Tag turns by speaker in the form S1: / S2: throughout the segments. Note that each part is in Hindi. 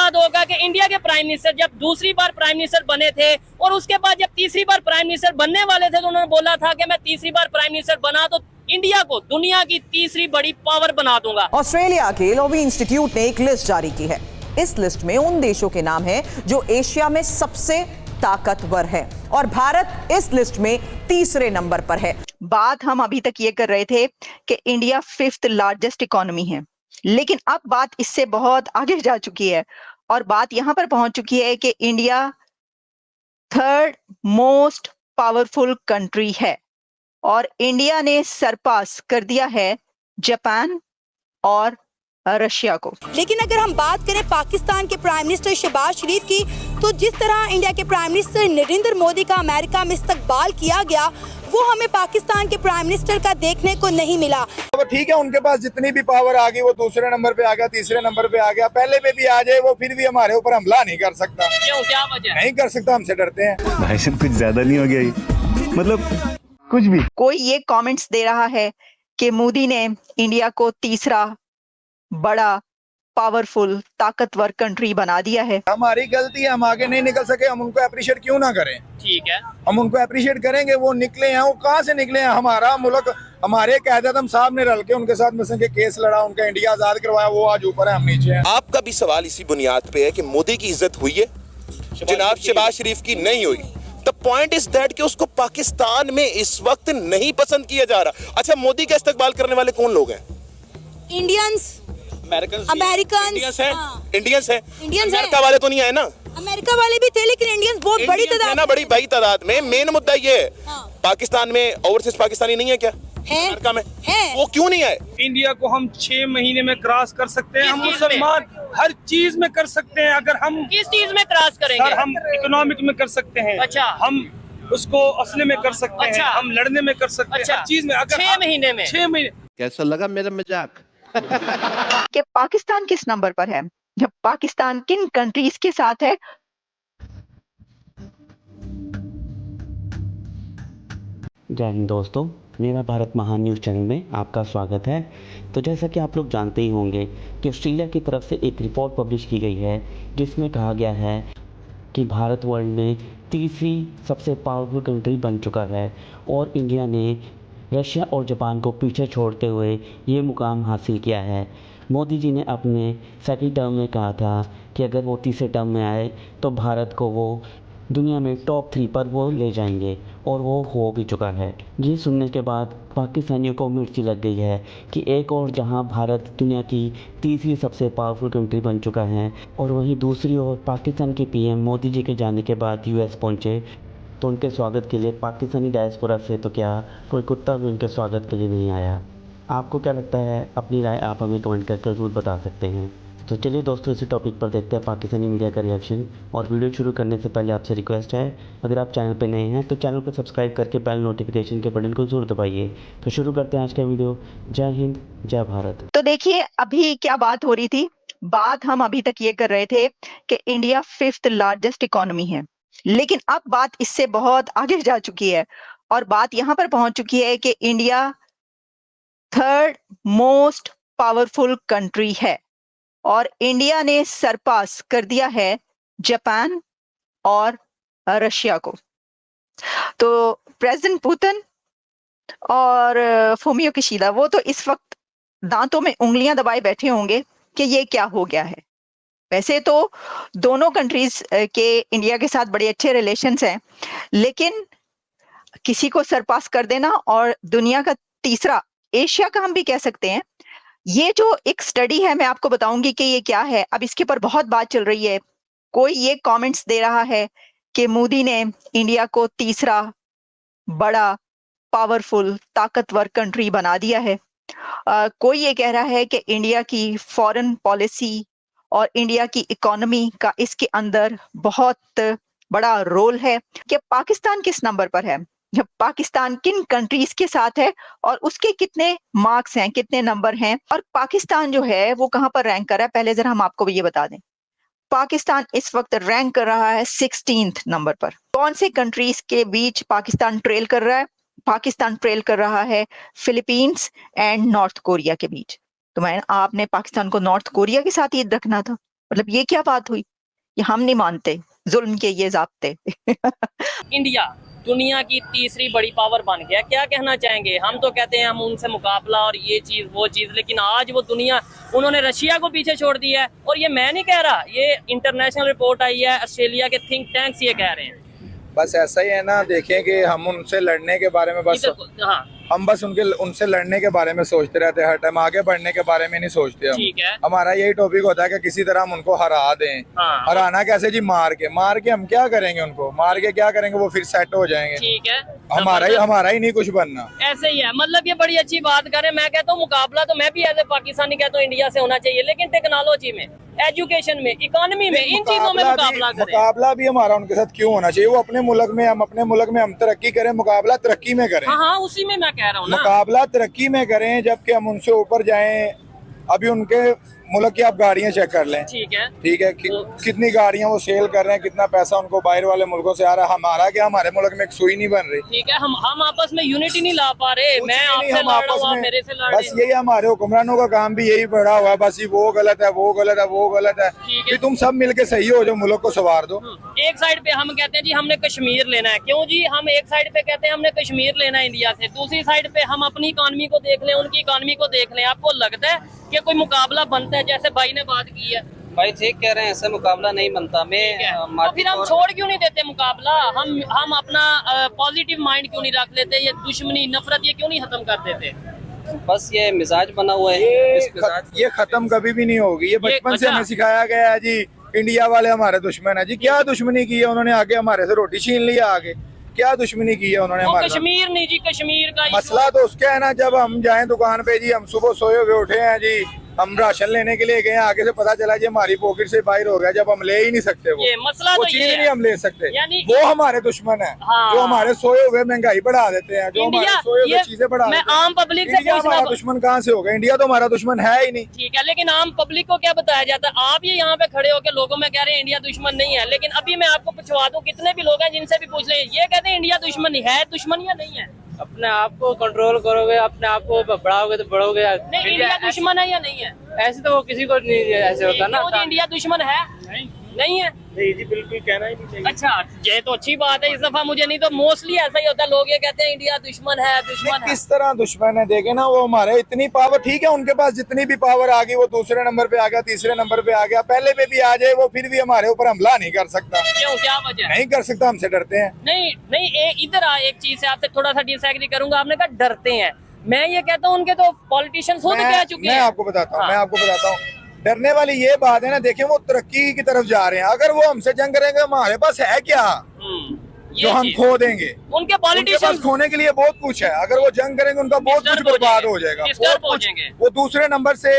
S1: याद होगा कि इंडिया के प्राइम मिनिस्टर जब दूसरी बार प्राइम मिनिस्टर बने थे और उसके बाद जब तीसरी बार प्राइम मिनिस्टर बनने वाले थे तो उन्होंने बोला था कि मैं तीसरी बार प्राइम मिनिस्टर बना तो इंडिया को दुनिया की तीसरी बड़ी पावर बना दूंगा।
S2: ऑस्ट्रेलिया के लॉबी इंस्टीट्यूट ने एक लिस्ट जारी की है। इस लिस्ट में उन देशों के नाम हैं जो एशिया में सबसे ताकतवर है और भारत इस लिस्ट में तीसरे नंबर पर है।
S3: बात हम अभी तक ये कर रहे थे कि इंडिया 5th लार्जेस्ट इकोनॉमी है, लेकिन अब बात इससे बहुत आगे जा चुकी है और बात यहां पर पहुंच चुकी है कि India 3rd most powerful country है और इंडिया ने सरपास कर दिया है जापान और रशिया को।
S4: लेकिन अगर हम बात करें पाकिस्तान के प्राइम मिनिस्टर शहबाज शरीफ की, तो जिस तरह इंडिया के प्राइम मिनिस्टर नरेंद्र मोदी का अमेरिका में इस्तकबाल किया गया, वो हमें पाकिस्तान के प्राइम मिनिस्टर का देखने को नहीं मिला।
S5: तो ठीक है, उनके पास जितनी भी पावर आ गई वो दूसरे नंबर पे आ गया, तीसरे नंबर पे आ गया, पहले पे भी आ जाए वो फिर भी हमारे ऊपर हमला नहीं कर सकता।
S1: क्यों, क्या वजह?
S5: नहीं कर सकता, हमसे डरते हैं।
S6: भाई साहब कुछ ज्यादा नहीं हो गया ये? मतलब कुछ भी।
S3: कोई ये कमेंट्स दे रहा है कि मोदी ने इंडिया को तीसरा बड़ा पावरफुल ताकतवर कंट्री बना दिया है।
S5: हमारी गलती है, हम आगे नहीं निकल सके, हम उनको अप्रिशिएट क्यों ना करें?
S1: ठीक है,
S5: हम उनको अप्रिशिएट करेंगे, वो निकले हैं, वो कहाँ से निकले हैं? हमारा मुल्क, हमारे कायदे-आज़म साहब ने रल के उनके साथ मिलकर के केस लड़ा, उनका इंडिया आजाद करवाया, वो आज ऊपर है, हम नीचे हैं।
S7: आपका भी सवाल इसी बुनियाद पे है कि मोदी की इज्जत हुई है, जनाब शहबाज शरीफ की नहीं हुई। द पॉइंट इज दैट कि उसको पाकिस्तान में इस वक्त नहीं पसंद किया जा रहा। अच्छा, मोदी का इस्तकबाल करने वाले कौन लोग हैं?
S4: इंडियंस, अमेरिकन,
S7: इंडियंस हैं, इंडियंस हैं।
S4: इंडियंस
S7: अमेरिका वाले तो नहीं आए ना?
S4: अमेरिका वाले भी थे, लेकिन इंडियंस बहुत बड़ी तादाद
S7: ना, बड़ी भाई तादाद में। मेन मुद्दा ये है,
S4: हाँ।
S7: पाकिस्तान में ओवरसीज पाकिस्तानी नहीं है क्या?
S4: है,
S7: अमेरिका में
S4: है।
S7: वो क्यों नहीं आए?
S8: इंडिया को हम 6 महीने में क्रॉस कर सकते हैं। हम मुसलमान हर चीज में कर सकते हैं। अगर हम
S1: किस चीज में क्रॉस करेंगे?
S8: सर, हम इकोनॉमिक में कर सकते हैं।
S1: अच्छा।
S8: हम उसको असले में कर सकते
S1: अच्छा।
S8: हैं, हम लड़ने में कर सकते हैं, हर चीज में। अगर
S1: 6 महीने में
S8: 6 महीने।
S9: कैसा लगा मेरा मजाक?
S3: कि पाकिस्तान किस नंबर पर है, जब पाकिस्तान किन कंट्रीज के साथ है।
S10: जय हिंद दोस्तों, मेरा भारत महान न्यूज़ चैनल में आपका स्वागत है। तो जैसा कि आप लोग जानते ही होंगे कि ऑस्ट्रेलिया की तरफ से एक रिपोर्ट पब्लिश की गई है जिसमें कहा गया है कि भारत वर्ल्ड में तीसरी सबसे पावरफुल कंट्री बन चुका है और इंडिया ने रशिया और जापान को पीछे छोड़ते हुए ये मुकाम हासिल किया है। मोदी जी ने अपने सेकंड टर्म में कहा था कि अगर वो तीसरे टर्म में आए तो भारत को वो दुनिया में टॉप 3 पर वो ले जाएंगे और वो हो भी चुका है। ये सुनने के बाद पाकिस्तानियों को मिर्ची लग गई है कि एक और जहां भारत दुनिया की तीसरी सबसे पावरफुल कंट्री बन चुका है और वहीं दूसरी ओर पाकिस्तान के पीएम मोदी जी के जाने के बाद यूएस पहुंचे, तो उनके स्वागत के लिए पाकिस्तानी डायस्पोरा से तो क्या कोई कुत्ता भी उनके स्वागत के लिए नहीं आया। आपको क्या लगता है? अपनी राय आप हमें कमेंट करके ज़रूर बता सकते हैं। तो चलिए दोस्तों, इसी टॉपिक पर देखते हैं पाकिस्तानी मीडिया का रिएक्शन। और वीडियो शुरू करने से पहले आपसे रिक्वेस्ट है, अगर आप चैनल पर नए हैं तो चैनल को सब्सक्राइब करके बेल नोटिफिकेशन के बटन को ज़रूर दबाइए। तो शुरू करते हैं आज का वीडियो। जय हिंद, जय भारत।
S3: तो देखिए, अभी क्या बात हो रही थी। बात हम अभी तक ये कर रहे थे कि इंडिया 5th लार्जेस्ट इकोनॉमी है, लेकिन अब बात इससे बहुत आगे जा चुकी है और बात यहां पर पहुंच चुकी है कि India 3rd most powerful country है और इंडिया ने सरपास कर दिया है जापान और रशिया को। तो प्रेसिडेंट पुतिन और फुमियो किशिदा वो तो इस वक्त दांतों में उंगलियां दबाए बैठे होंगे कि ये क्या हो गया है। वैसे तो दोनों कंट्रीज के इंडिया के साथ बड़े अच्छे रिलेशंस हैं, लेकिन किसी को सरपास कर देना और दुनिया का तीसरा, एशिया का हम भी कह सकते हैं, ये जो एक स्टडी है मैं आपको बताऊंगी कि ये क्या है। अब इसके ऊपर बहुत बात चल रही है। कोई ये कमेंट्स दे रहा है कि मोदी ने इंडिया को तीसरा बड़ा पावरफुल ताकतवर कंट्री बना दिया है। कोई ये कह रहा है कि इंडिया की फॉरेन पॉलिसी और इंडिया की इकोनॉमी का इसके अंदर बहुत बड़ा रोल है। कि पाकिस्तान किस नंबर पर है, जब पाकिस्तान किन कंट्रीज के साथ है और उसके कितने मार्क्स हैं, कितने नंबर हैं, और पाकिस्तान जो है वो कहां पर रैंक कर रहा है। पहले जरा हम आपको ये बता दें, पाकिस्तान इस वक्त रैंक कर रहा है 16th नंबर पर। कौन से कंट्रीज के बीच पाकिस्तान ट्रेल कर रहा है? पाकिस्तान ट्रेल कर रहा है फिलीपींस एंड नॉर्थ कोरिया के बीच। तो आपने पाकिस्तान को नॉर्थ कोरिया के साथ ही रखना था। मतलब ये क्या बात हुई? ये हम नहीं मानते जुल्म के ये ज़ाब्ते।
S1: इंडिया दुनिया की तीसरी बड़ी पावर बन गया, क्या कहना चाहेंगे? हम तो कहते हैं हम उनसे मुकाबला और ये चीज वो चीज, लेकिन आज वो दुनिया, उन्होंने रशिया को पीछे छोड़ दिया है। और ये मैं नहीं कह रहा, ये इंटरनेशनल रिपोर्ट आई है, ऑस्ट्रेलिया के थिंक टैंक्स ये कह रहे हैं।
S5: बस ऐसा ही है ना, देखें कि हम उनसे लड़ने के बारे में बस
S1: हाँ
S5: हम बस उनसे लड़ने के बारे में सोचते रहते हैं, हर टाइम आगे बढ़ने के बारे में नहीं सोचते हम।
S1: ठीक है।
S5: हमारा यही टॉपिक होता है कि किसी तरह हम उनको हरा दें।
S1: हाँ।
S5: हराना कैसे जी? मार के हम क्या करेंगे? उनको मार के क्या करेंगे? वो फिर सेट हो जाएंगे।
S1: ठीक है,
S5: हमारा ही नहीं कुछ बनना।
S1: ऐसे ही है। मतलब ये बड़ी अच्छी बात करें। मैं कहता हूँ मुकाबला तो मैं भी एज ए पाकिस्तानी कहता हूँ इंडिया से होना चाहिए, लेकिन टेक्नोलॉजी में, एजुकेशन में, इकोनॉमी में, इन चीजों में मुकाबला करें।
S5: मुकाबला भी हमारा उनके साथ क्यों होना चाहिए? वो अपने मुल्क में, हम अपने मुल्क में, हम तरक्की करें, मुकाबला तरक्की में करें।
S1: हाँ, उसी में मैं कह रहा हूँ ना,
S5: मुकाबला तरक्की में करें, जबकि हम उनसे ऊपर जाएं। अभी उनके मुल्क की आप गाड़ियां चेक कर लें।
S1: ठीक है
S5: कितनी गाड़ियां वो सेल कर रहे हैं, कितना पैसा उनको बाहर वाले मुल्कों से आ रहा है। हमारा क्या, हमारे मुल्क में एक सुई नहीं बन रही।
S1: ठीक है, हम आपस में यूनिटी नहीं ला पा रहे। मैं आपसे लड़ रहा हूँ, आप मेरे से लड़ रहे
S5: बस यही हमारे हुक्मरानों का काम भी यही पड़ा हुआ है। बस ये वो गलत है, वो गलत है, वो गलत है। कि तुम सब मिलके सही हो जाओ, मुल्क को संवार दो।
S1: एक साइड पे हम कहते हैं जी हमने कश्मीर लेना है, क्यों जी? हम एक साइड पे कहते हैं हमने कश्मीर लेना है इंडिया से, दूसरी साइड पे हम अपनी इकॉनमी को देख लें, उनकी इकॉनमी को देख लें। आपको लगता है कि कोई मुकाबला बनता है? जैसे भाई ने बात की है।
S11: भाई ठीक कह रहे हैं, ऐसा मुकाबला नहीं बनता।
S1: तो फिर हम छोड़ क्यों नहीं देते मुकाबला? हम अपना पॉजिटिव माइंड क्यों नहीं रख लेते? ये दुश्मनी, नफरत, ये क्यों नहीं खत्म कर देते?
S11: बस ये मिजाज बना हुआ है,
S5: ये खत्म कभी भी नहीं होगी। ये बचपन से हमें सिखाया गया है जी, इंडिया वाले हमारे दुश्मन है जी। क्या दुश्मनी की है उन्होंने? आगे हमारे से रोटी छीन लिया, आगे क्या दुश्मनी की है उन्होंने हमारे?
S1: कश्मीर नहीं जी, कश्मीर का
S5: मसला तो उसका है ना, जब हम जाएं दुकान पे जी, हम सुबह सोए हुए उठे हैं जी, हम राशन लेने के लिए गए, आगे से पता चला जी हमारी पॉकेट से बाहर हो गया, जब हम ले ही नहीं सकते वो
S1: मसला,
S5: वो
S1: तो
S5: चीज नहीं हम ले सकते।
S1: यानी
S5: वो हमारे दुश्मन है।
S1: हाँ।
S5: जो हमारे सोए हुए महंगाई बढ़ा देते हैं, जो हमारे सोए हुए चीजें बढ़ा देते हैं।
S1: आम पब्लिक से
S5: हमारा दुश्मन कहाँ से होगा? इंडिया तो हमारा दुश्मन है ही नहीं।
S1: ठीक है, लेकिन आम पब्लिक को क्या बताया जाता है? आप ये यहाँ पे खड़े होकर लोगों में कह रहे हैं इंडिया दुश्मन नहीं है, लेकिन अभी मैं आपको पूछवा दूं, कितने भी लोग हैं जिनसे भी पूछ ले, ये कहते हैं इंडिया दुश्मन है। दुश्मन या नहीं है?
S11: अपने आप को कंट्रोल करोगे, अपने आप को बढ़ाओगे तो बढ़ोगे।
S1: नहीं, इंडिया दुश्मन है या नहीं है?
S11: ऐसे तो वो किसी को नहीं ऐसे होता ना।
S1: इंडिया दुश्मन है? नहीं है?
S8: नहीं जी, बिल्कुल कहना ही नहीं चाहिए।
S1: अच्छा, ये तो अच्छी बात है। इस दफा मुझे, नहीं तो मोस्टली ऐसा ही होता है, लोग ये कहते हैं इंडिया दुश्मन है, दुश्मन है।
S5: किस तरह दुश्मन है? देखे ना, वो हमारे इतनी पावर, ठीक है उनके पास जितनी भी पावर आ गई, वो दूसरे नंबर पे आ गया, तीसरे नंबर पे आ गया, पहले पे भी आ जाए, वो फिर भी हमारे ऊपर हमला नहीं कर सकता।
S1: क्यों, क्या वजह?
S5: नहीं कर सकता, हमसे डरते हैं।
S1: नहीं, इधर एक चीज से आपसे थोड़ा सा डिसएग्री करूंगा। आपने कहा डरते हैं, मैं ये कहता हूँ उनके तो पॉलिटिशियंस खुद कह चुके हैं।
S5: मैं आपको बताता हूँ डरने वाली ये बात है ना। देखें, वो तरक्की की तरफ जा रहे हैं। अगर वो हमसे जंग करेंगे, हमारे पास है क्या जो हम खो देंगे?
S1: उनके पॉलिटिशियंस
S5: खोने के लिए बहुत कुछ है। अगर वो जंग करेंगे, उनका बहुत कुछ बर्बाद हो जाएगा, वो दूसरे नंबर से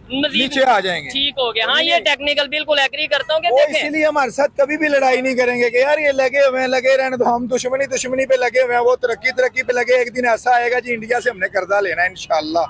S5: नीचे आ जाएंगे।
S1: ठीक हो गया। हाँ, ये टेक्निकल बिल्कुल एग्री करता हूँ।
S5: वो इसीलिए हमारे साथ कभी भी लड़ाई नहीं करेंगे कि यार ये लगे हुए हैं, लगे रहने तो। हम दुश्मनी पे लगे हुए हैं, वो तरक्की पे लगे। एक दिन ऐसा आएगा जी, इंडिया से हमने कर्जा लेना है इंशाल्लाह।